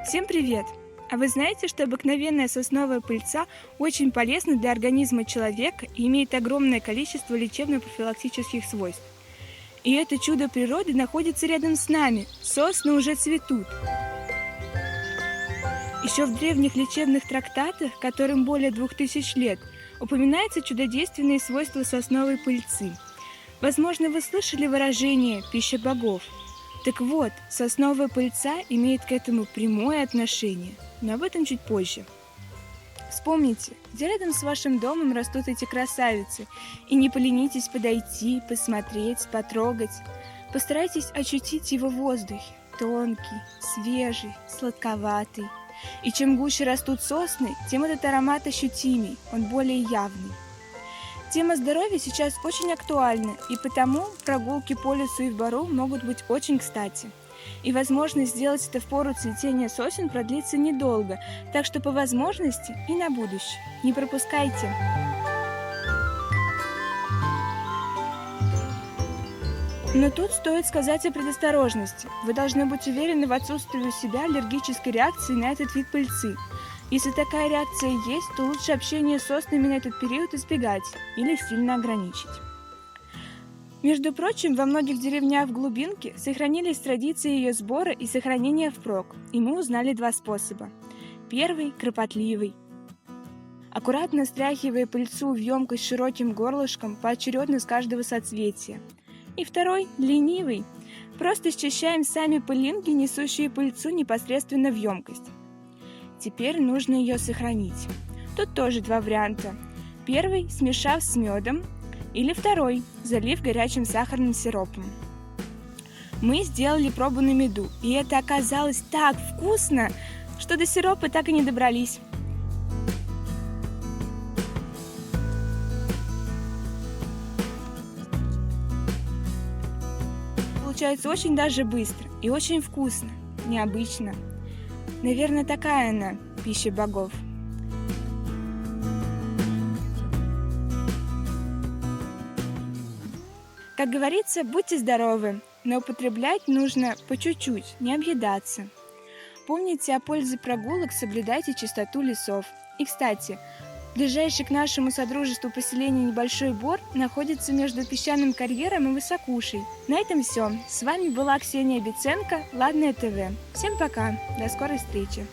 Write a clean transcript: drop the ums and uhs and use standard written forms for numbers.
Всем привет! А вы знаете, что обыкновенная сосновая пыльца очень полезна для организма человека и имеет огромное количество лечебно-профилактических свойств? И это чудо природы находится рядом с нами. Сосны уже цветут. Еще в древних лечебных трактатах, которым более 2000 лет, упоминаются чудодейственные свойства сосновой пыльцы. Возможно, вы слышали выражение «пища богов». Так вот, сосновая пыльца имеет к этому прямое отношение, но об этом чуть позже. Вспомните, где рядом с вашим домом растут эти красавицы, и не поленитесь подойти, посмотреть, потрогать. Постарайтесь ощутить его воздух, тонкий, свежий, сладковатый. И чем гуще растут сосны, тем этот аромат ощутимей, он более явный. Тема здоровья сейчас очень актуальна, и потому прогулки по лесу и в бору могут быть очень кстати. И возможность сделать это в пору цветения сосен продлится недолго, так что по возможности и на будущее. Не пропускайте! Но тут стоит сказать о предосторожности. Вы должны быть уверены в отсутствии у себя аллергической реакции на этот вид пыльцы. Если такая реакция есть, то лучше общение с соснами на этот период избегать или сильно ограничить. Между прочим, во многих деревнях в глубинке сохранились традиции ее сбора и сохранения впрок, и мы узнали два способа. Первый – кропотливый. Аккуратно стряхивая пыльцу в емкость с широким горлышком поочередно с каждого соцветия. И второй – ленивый. Просто счищаем сами пылинки, несущие пыльцу непосредственно в емкость. Теперь нужно ее сохранить. Тут тоже два варианта. Первый – смешав с медом, или второй – залив горячим сахарным сиропом. Мы сделали пробу на меду, и это оказалось так вкусно, что до сиропа так и не добрались. Получается очень даже быстро и очень вкусно, необычно. Наверное, такая она, пища богов. Как говорится, будьте здоровы, но употреблять нужно по чуть-чуть, не объедаться. Помните о пользе прогулок, соблюдайте чистоту лесов. И, кстати, ближайший к нашему содружеству поселение Небольшой Бор находится между Песчаным карьером и Высокушей. На этом все. С вами была Ксения Биценко, Ладное ТВ. Всем пока, до скорой встречи.